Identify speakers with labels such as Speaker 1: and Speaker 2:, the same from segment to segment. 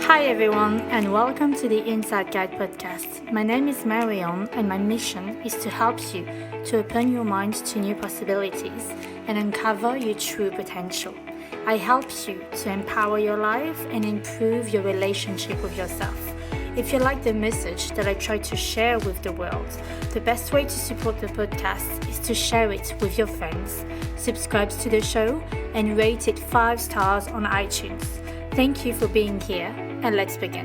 Speaker 1: Hi everyone, and welcome to the Inside Guide podcast. My name is Marion, and my mission is to help you to open your mind to new possibilities and uncover your true potential. I help you to empower your life and improve your relationship with yourself. If you like the message that I try to share with the world, the best way to support the podcast is to share it with your friends, subscribe to the show, and rate it 5 stars on iTunes. Thank you for being here, and let's begin.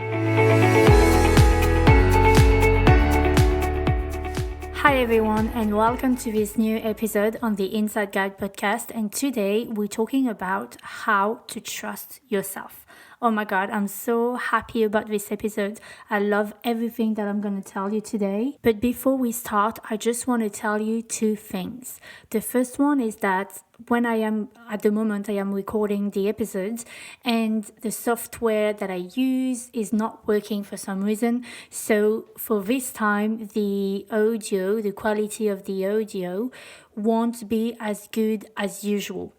Speaker 1: Hi everyone, and welcome to this new episode on the Inside Guide podcast. And today we're talking about how to trust yourself. Oh my God, I'm so happy about this episode. I love everything that I'm going to tell you today. But before we start, I just want to tell you 2 things. The first one is that at the moment I am recording the episodes and the software that I use is not working for some reason. So for this time, the quality of the audio won't be as good as usual.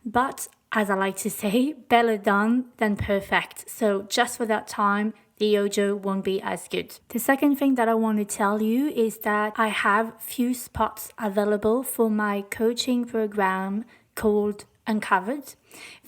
Speaker 1: But as I like to say, better done than perfect. So just for that time, the audio won't be as good. The second thing that I want to tell you is that I have few spots available for my coaching program called Uncovered.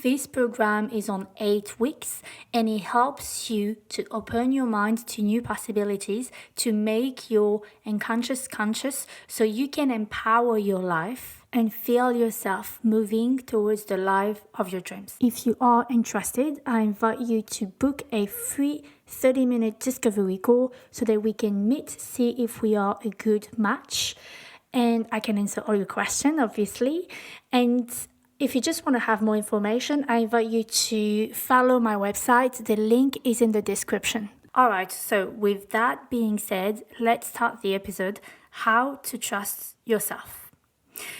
Speaker 1: This program is on 8 weeks and it helps you to open your mind to new possibilities, to make your unconscious conscious so you can empower your life and feel yourself moving towards the life of your dreams. If you are interested, I invite you to book a free 30-minute discovery call so that we can meet, see if we are a good match. And I can answer all your questions, obviously. And if you just want to have more information, I invite you to follow my website. The link is in the description. All right, so with that being said, let's start the episode, How to Trust Yourself.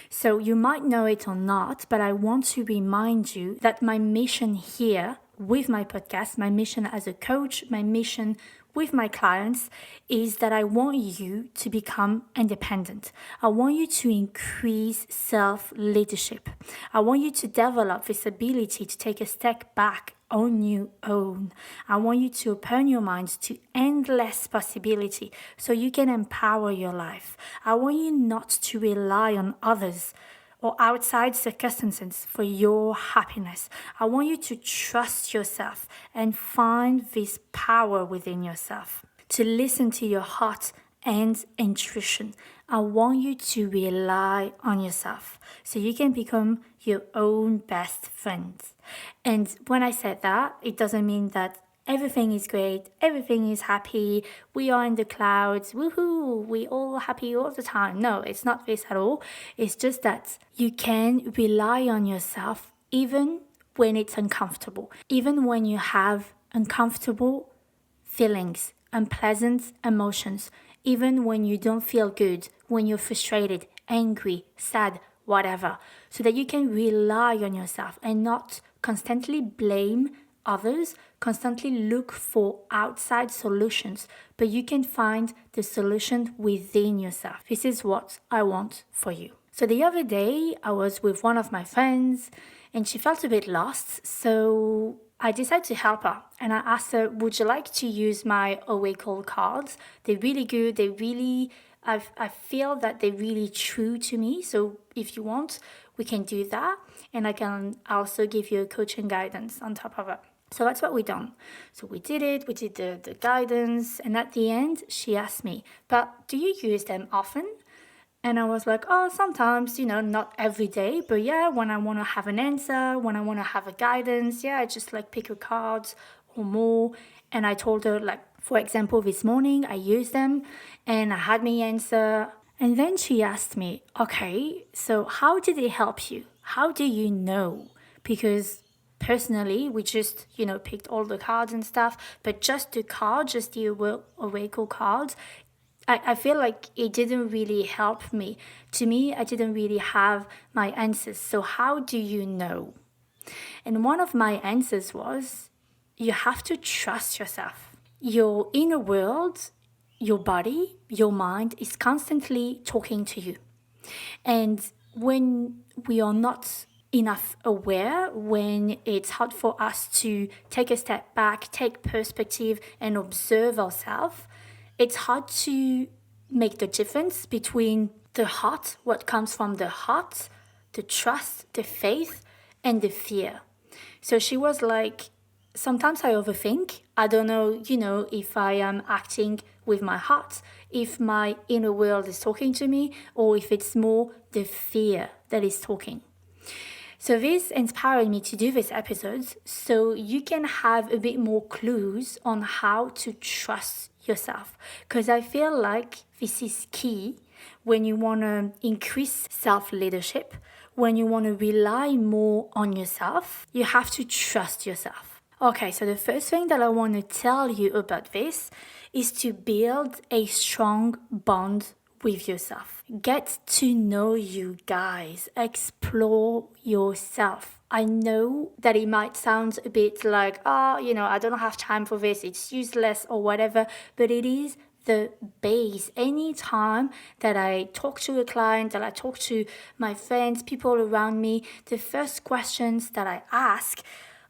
Speaker 1: So you might know it or not, but I want to remind you that my mission here with my podcast, my mission as a coach, my mission with my clients is that I want you to become independent. I want you to increase self-leadership. I want you to develop this ability to take a step back on your own. I want you to open your mind to endless possibility so you can empower your life. I want you not to rely on others or outside circumstances for your happiness. I want you to trust yourself and find this power within yourself. To listen to your heart and intuition. I want you to rely on yourself so you can become your own best friend. And when I said that, it doesn't mean that everything is great, everything is happy, we are in the clouds, woohoo, we all happy all the time. No, it's not this at all. It's just that you can rely on yourself even when it's uncomfortable, even when you have uncomfortable feelings, unpleasant emotions, even when you don't feel good, when you're frustrated, angry, sad, whatever, so that you can rely on yourself and not constantly blame others, constantly look for outside solutions, but you can find the solution within yourself. This is what I want for you. So the other day, I was with one of my friends and she felt a bit lost. So I decided to help her and I asked her, would you like to use my Oracle cards? They're really good. I feel that they're really true to me. So if you want, we can do that. And I can also give you a coaching guidance on top of it. So that's what we done. So we did it, we did the guidance. And at the end, she asked me, but do you use them often? And I was like, oh, sometimes, not every day. But yeah, when I want to have an answer, when I want to have a guidance, I just pick a card or more. And I told her, for example, this morning I used them and I had my answer. And then she asked me, okay, so how did they help you? How do you know? Because personally, we just, picked all the cards and stuff, but just the Oracle cards, I feel like it didn't really help me. To me, I didn't really have my answers. So how do you know? And one of my answers was, you have to trust yourself. Your inner world, your body, your mind is constantly talking to you. And when we are not enough aware, when it's hard for us to take a step back, take perspective, and observe ourselves, it's hard to make the difference between the heart, what comes from the heart, the trust, the faith, and the fear. So she was like, sometimes I overthink. I don't know, if I am acting with my heart, if my inner world is talking to me, or if it's more the fear that is talking. So this inspired me to do this episode so you can have a bit more clues on how to trust yourself. Because I feel like this is key when you want to increase self-leadership, when you want to rely more on yourself. You have to trust yourself. Okay, so the first thing that I want to tell you about this is to build a strong bond with yourself. Get to know you guys. Explore yourself. I know that it might sound a bit like, I don't have time for this, it's useless or whatever, but it is the base. Anytime that I talk to a client, that I talk to my friends, people around me, the first questions that I ask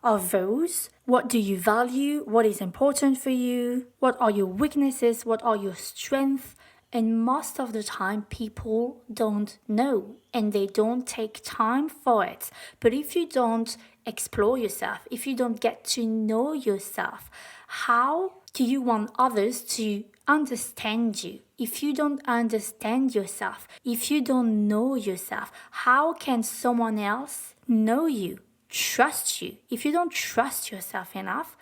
Speaker 1: are those: what do you value? What is important for you? What are your weaknesses? What are your strengths? And most of the time, people don't know and they don't take time for it. But if you don't explore yourself, if you don't get to know yourself, how do you want others to understand you? If you don't understand yourself, if you don't know yourself, how can someone else know you, trust you? If you don't trust yourself enough,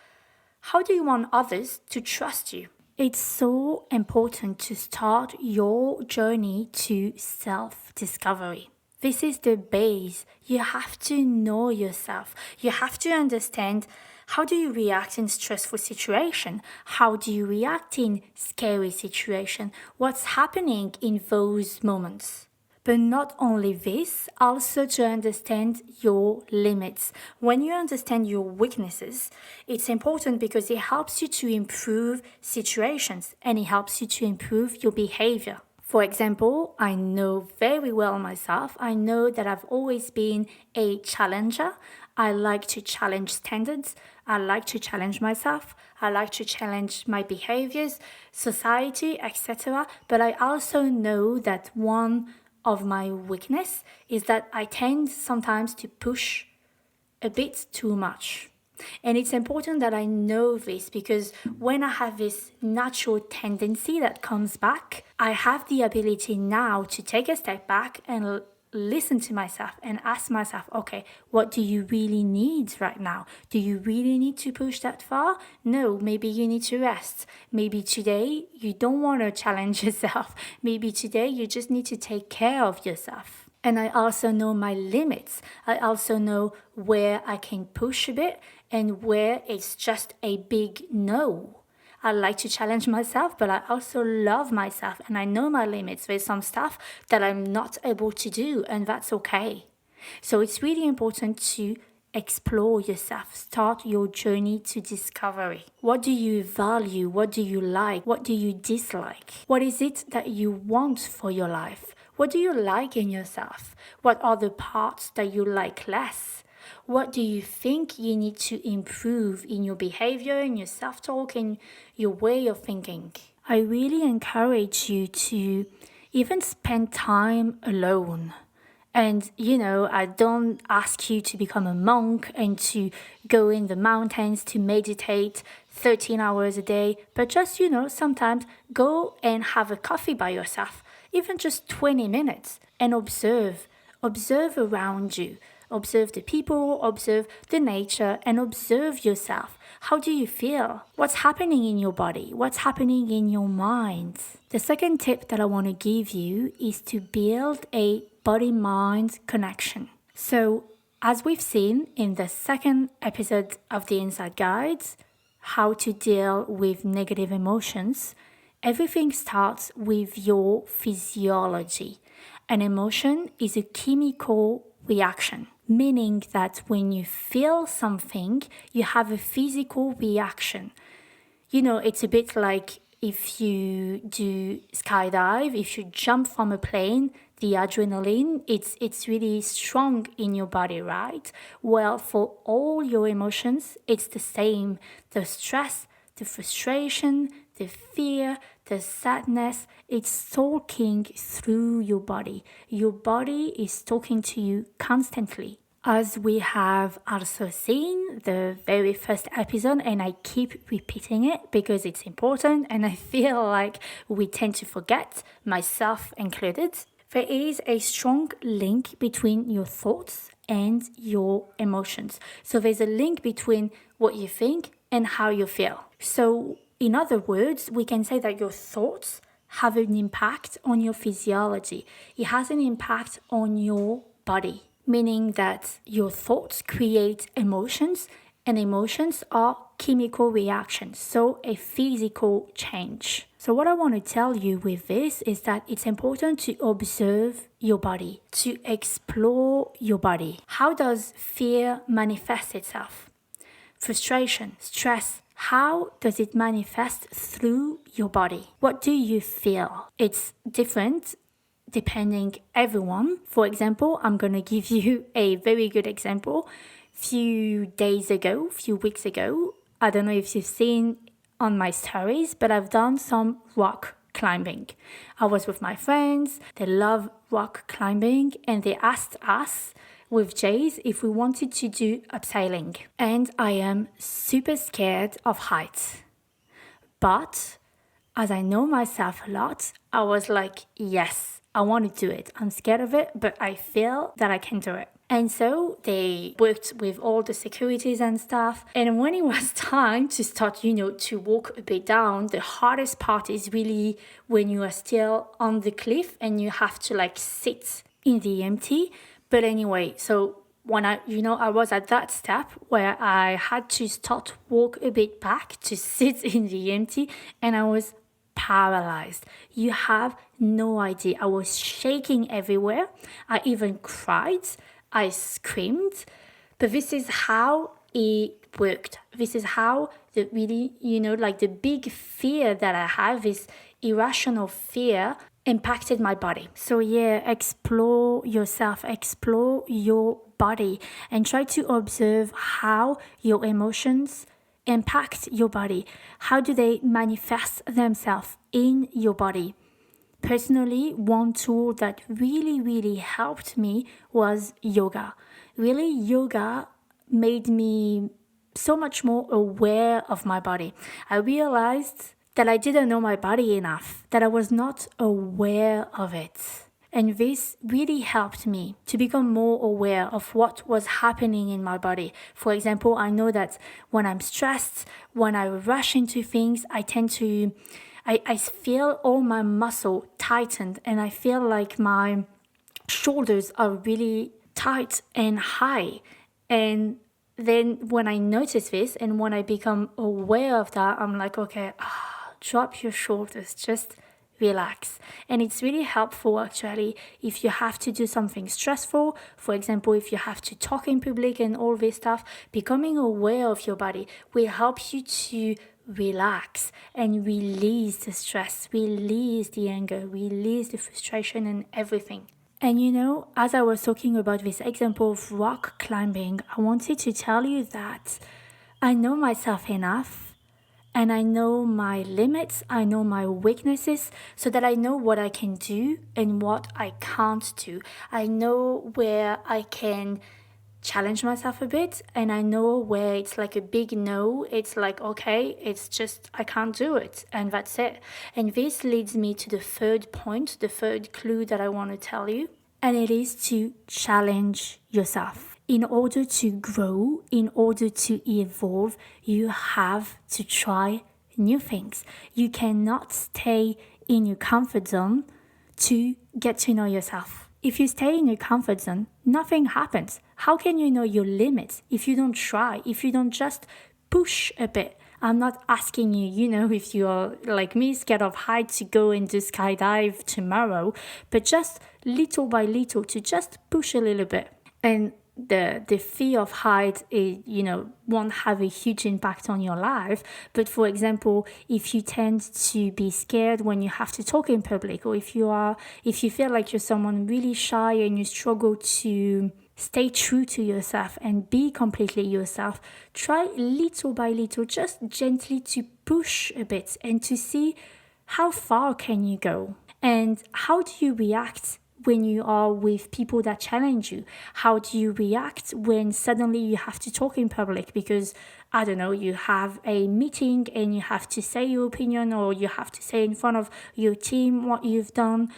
Speaker 1: how do you want others to trust you? It's so important to start your journey to self-discovery. This is the base. You have to know yourself. You have to understand, how do you react in stressful situation? How do you react in scary situation? What's happening in those moments? But not only this, also to understand your limits. When you understand your weaknesses, it's important because it helps you to improve situations and it helps you to improve your behavior. For example, I know very well myself. I know that I've always been a challenger. I like to challenge standards. I like to challenge myself. I like to challenge my behaviors, society, etc. But I also know that one of my weakness is that I tend sometimes to push a bit too much. And it's important that I know this, because when I have this natural tendency that comes back, I have the ability now to take a step back and listen to myself and ask myself, okay, what do you really need right now? Do you really need to push that far? No, maybe you need to rest. Maybe today you don't want to challenge yourself. Maybe today you just need to take care of yourself. And I also know my limits. I also know where I can push a bit and where it's just a big no. I like to challenge myself, but I also love myself and I know my limits. There's some stuff that I'm not able to do, and that's okay. So it's really important to explore yourself. Start your journey to discovery. What do you value? What do you like? What do you dislike? What is it that you want for your life? What do you like in yourself? What are the parts that you like less? What do you think you need to improve in your behavior, in your self-talk, in your way of thinking? I really encourage you to even spend time alone. And, I don't ask you to become a monk and to go in the mountains to meditate 13 hours a day, but just, sometimes go and have a coffee by yourself, even just 20 minutes, and observe around you. Observe the people, observe the nature, and observe yourself. How do you feel? What's happening in your body? What's happening in your mind? The second tip that I want to give you is to build a body-mind connection. So, as we've seen in the second episode of the Inside Guides, how to deal with negative emotions, everything starts with your physiology. An emotion is a chemical reaction, meaning that when you feel something, you have a physical reaction. It's a bit like if you do skydive, if you jump from a plane, the adrenaline, it's really strong in your body, right? Well, for all your emotions, it's the same. The stress, the frustration, the fear, the sadness, it's talking through your body. Your body is talking to you constantly. As we have also seen the very first episode, and I keep repeating it because it's important and I feel like we tend to forget, myself included, there is a strong link between your thoughts and your emotions. So there's a link between what you think and how you feel. So in other words, we can say that your thoughts have an impact on your physiology. It has an impact on your body, meaning that your thoughts create emotions, and emotions are chemical reactions, so a physical change. So what I want to tell you with this is that it's important to observe your body, to explore your body. How does fear manifest itself? Frustration, stress, how does it manifest through your body? What do you feel? It's different depending everyone. For example, I'm going to give you a very good example. Few weeks ago, I don't know if you've seen on my stories, but I've done some rock climbing. I was with my friends, they love rock climbing, and they asked us with Jays if we wanted to do abseiling. And I am super scared of heights. But as I know myself a lot, I was like, yes, I want to do it. I'm scared of it, but I feel that I can do it. And so they worked with all the securities and stuff. And when it was time to start, to walk a bit down, the hardest part is really when you are still on the cliff and you have to sit in the empty. But anyway, so when I was at that step where I had to start walk a bit back to sit in the empty, and I was paralyzed. You have no idea. I was shaking everywhere. I even cried. I screamed. But this is how it worked. This is how the really, the big fear that I have, this irrational fear, impacted my body. So yeah, explore yourself, explore your body, and try to observe how your emotions impact your body. How do they manifest themselves in your body? Personally, one tool that really helped me was yoga. Really, yoga made me so much more aware of my body. I realized that I didn't know my body enough, that I was not aware of it. And this really helped me to become more aware of what was happening in my body. For example, I know that when I'm stressed, when I rush into things, I feel all my muscle tightened, and I feel like my shoulders are really tight and high. And then when I notice this and when I become aware of that, I'm like, okay, drop your shoulders, just relax. And it's really helpful actually if you have to do something stressful. For example, if you have to talk in public and all this stuff, becoming aware of your body will help you to relax and release the stress, release the anger, release the frustration and everything. And as I was talking about this example of rock climbing, I wanted to tell you that I know myself enough. And I know my limits, I know my weaknesses, so that I know what I can do and what I can't do. I know where I can challenge myself a bit, and I know where it's like a big no. It's like, okay, it's just, I can't do it, and that's it. And this leads me to the third point, the third clue that I want to tell you, and it is to challenge yourself. In order to grow, in order to evolve, you have to try new things. You cannot stay in your comfort zone to get to know yourself. If you stay in your comfort zone, nothing happens. How can you know your limits if you don't try, if you don't just push a bit? I'm not asking you, if you're like me, scared of heights, to go and do skydive tomorrow, but just little by little to just push a little bit. And the fear of height won't have a huge impact on your life. But for example, if you tend to be scared when you have to talk in public, or if you feel like you're someone really shy and you struggle to stay true to yourself and be completely yourself, try little by little, just gently to push a bit and to see how far can you go, and how do you react when you are with people that challenge you. How do you react when suddenly you have to talk in public because, I don't know, you have a meeting and you have to say your opinion, or you have to say in front of your team what you've done.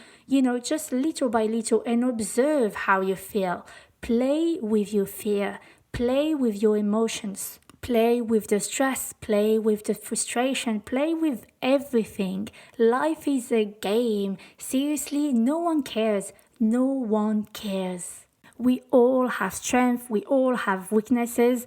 Speaker 1: Just little by little, and observe how you feel. Play with your fear, play with your emotions. Play with the stress, play with the frustration, play with everything. Life is a game. Seriously, no one cares. No one cares. We all have strength, we all have weaknesses.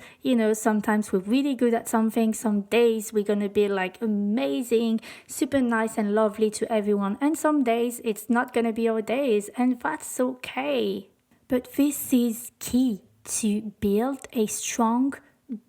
Speaker 1: Sometimes we're really good at something. Some days we're going to be like amazing, super nice and lovely to everyone. And some days it's not going to be our days, and that's okay. But this is key to build a strong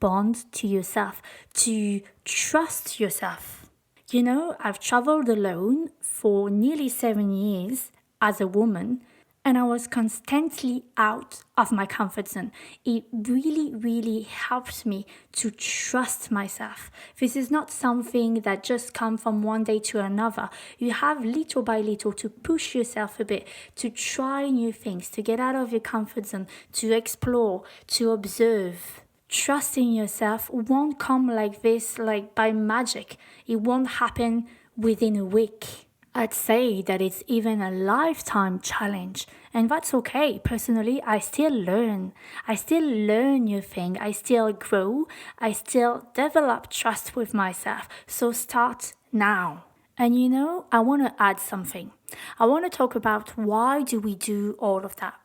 Speaker 1: bond to yourself, to trust yourself. I've traveled alone for nearly 7 years as a woman, and I was constantly out of my comfort zone. It really, really helped me to trust myself. This is not something that just comes from one day to another. You have little by little to push yourself a bit, to try new things, to get out of your comfort zone, to explore, to observe. Trusting yourself won't come like this, like by magic. It won't happen within a week. I'd say that it's even a lifetime challenge, and that's okay. Personally, I still learn. I still learn new things. I still grow. I still develop trust with myself. So start now. And I want to add something. I want to talk about why do we do all of that.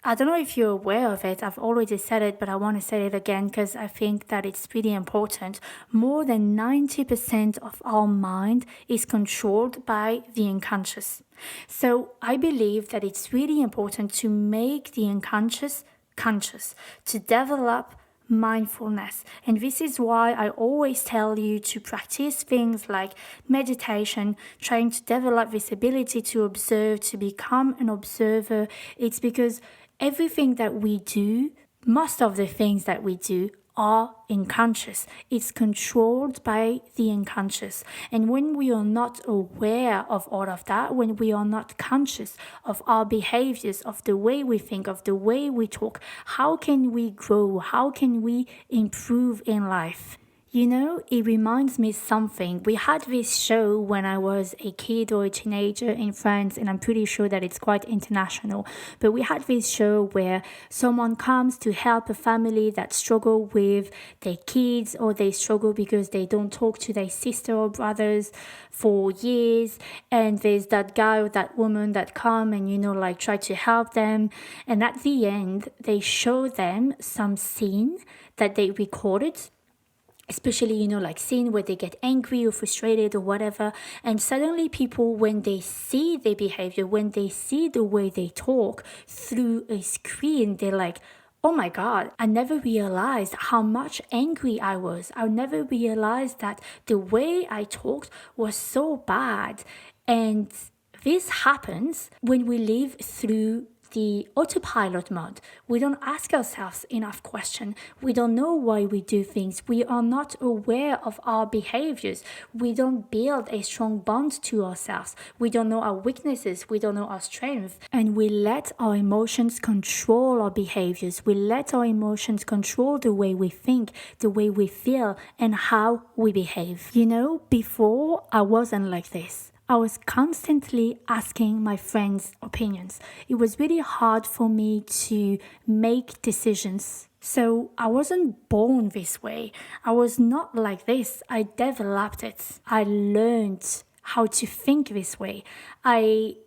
Speaker 1: I don't know if you're aware of it. I've already said it, but I want to say it again because I think that it's really important. More than 90% of our mind is controlled by the unconscious. So I believe that it's really important to make the unconscious conscious, to develop mindfulness. And this is why I always tell you to practice things like meditation, trying to develop this ability to observe, to become an observer. It's because everything that we do, most of the things that we do are unconscious. It's controlled by the unconscious. And when we are not aware of all of that, when we are not conscious of our behaviors, of the way we think, of the way we talk, how can we grow? How can we improve in life? It reminds me something. We had this show when I was a kid or a teenager in France, and I'm pretty sure that it's quite international. But we had this show where someone comes to help a family that struggle with their kids, or they struggle because they don't talk to their sister or brothers for years. And there's that guy or that woman that come and, try to help them. And at the end, they show them some scene that they recorded, especially, like scene where they get angry or frustrated or whatever. And suddenly people, when they see their behavior, when they see the way they talk through a screen, they're like, oh my God, I never realized how much angry I was. I never realized that the way I talked was so bad. And this happens when we live through the autopilot mode. We don't ask ourselves enough questions. We don't know why we do things. We are not aware of our behaviors. We don't build a strong bond to ourselves. We don't know our weaknesses. We don't know our strengths. And we let our emotions control our behaviors. We let our emotions control the way we think, the way we feel, and how we behave. Before I wasn't like this. I was constantly asking my friends' opinions. It was really hard for me to make decisions. So I wasn't born this way. I was not like this. I developed it. I learned how to think this way. I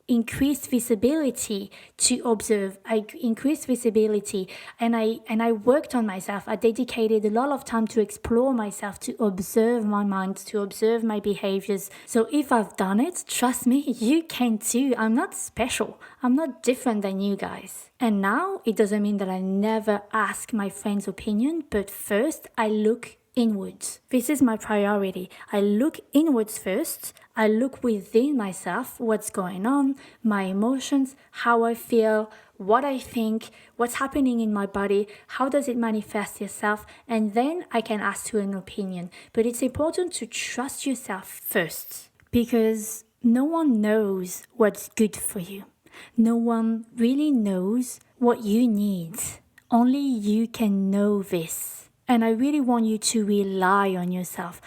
Speaker 1: increased visibility to observe. I increased visibility, and I worked on myself. I dedicated a lot of time to explore myself, to observe my mind, to observe my behaviors. So if I've done it, trust me, you can too. I'm not special. I'm not different than you guys. And now it doesn't mean that I never ask my friend's opinion, but first I look inwards. This is my priority. I look inwards first. I look within myself, what's going on, my emotions, how I feel, what I think, what's happening in my body, how does it manifest itself, and then I can ask for an opinion. But it's important to trust yourself first, because no one knows what's good for you. No one really knows what you need. Only you can know this. And I really want you to rely on yourself.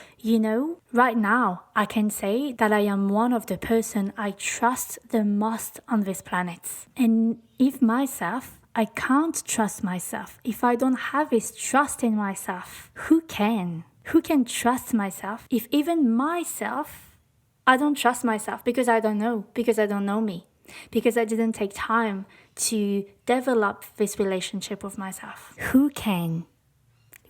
Speaker 1: Right now, I can say that I am one of the person I trust the most on this planet. And if I can't trust myself, if I don't have this trust in myself, who can? Who can trust myself? If even myself, I don't trust myself because I don't know me, because I didn't take time to develop this relationship with myself. Who can?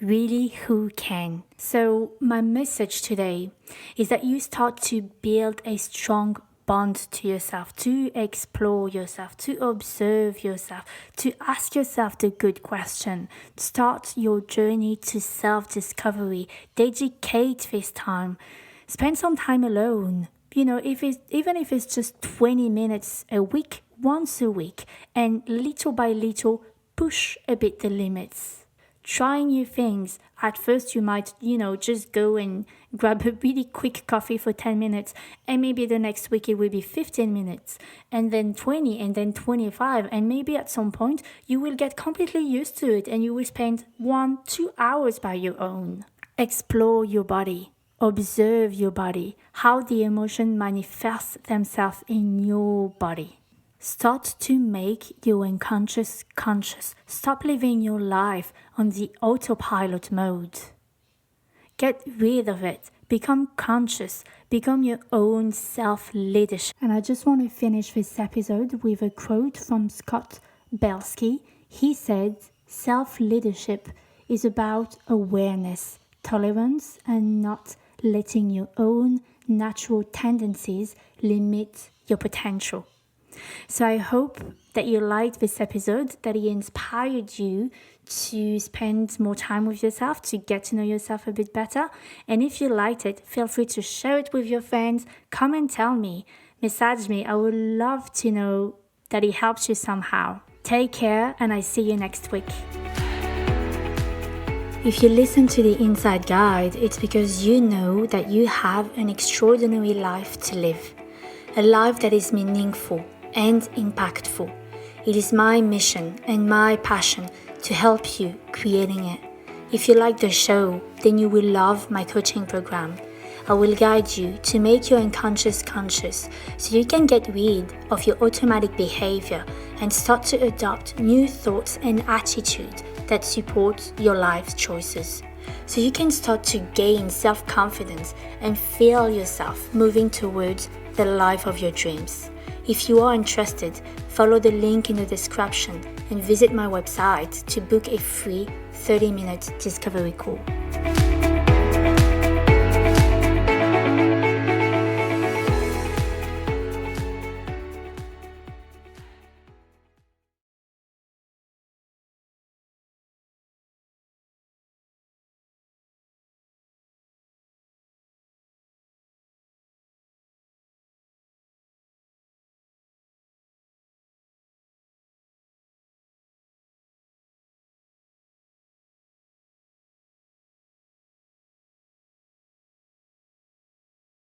Speaker 1: Really, who can? So my message today is that you start to build a strong bond to yourself, to explore yourself, to observe yourself, to ask yourself the good question. Start your journey to self-discovery. Dedicate this time. Spend some time alone. Even if it's just 20 minutes a week, once a week, and little by little, push a bit the limits. Trying new things. At first you might, just go and grab a really quick coffee for 10 minutes, and maybe the next week it will be 15 minutes, and then 20, and then 25, and maybe at some point you will get completely used to it and you will spend 1-2 hours by your own. Explore your body. Observe your body, how the emotion manifests themselves in your body. Start to make your unconscious conscious. Stop living your life on the autopilot mode. Get rid of it. Become conscious. Become your own self-leadership. And I just want to finish this episode with a quote from Scott Belski. He said, self-leadership is about awareness, tolerance, and not letting your own natural tendencies limit your potential. So I hope that you liked this episode, that it inspired you to spend more time with yourself, to get to know yourself a bit better. And if you liked it, feel free to share it with your friends. Come and tell me, message me. I would love to know that it helps you somehow. Take care, and I see you next week. If you listen to the Inside Guide, it's because you know that you have an extraordinary life to live. A life that is meaningful and impactful. It is my mission and my passion to help you creating it. If you like the show, then you will love my coaching program. I will guide you to make your unconscious conscious so you can get rid of your automatic behavior and start to adopt new thoughts and attitudes that support your life's choices. So you can start to gain self-confidence and feel yourself moving towards the life of your dreams. If you are interested, follow the link in the description and visit my website to book a free 30-minute discovery call.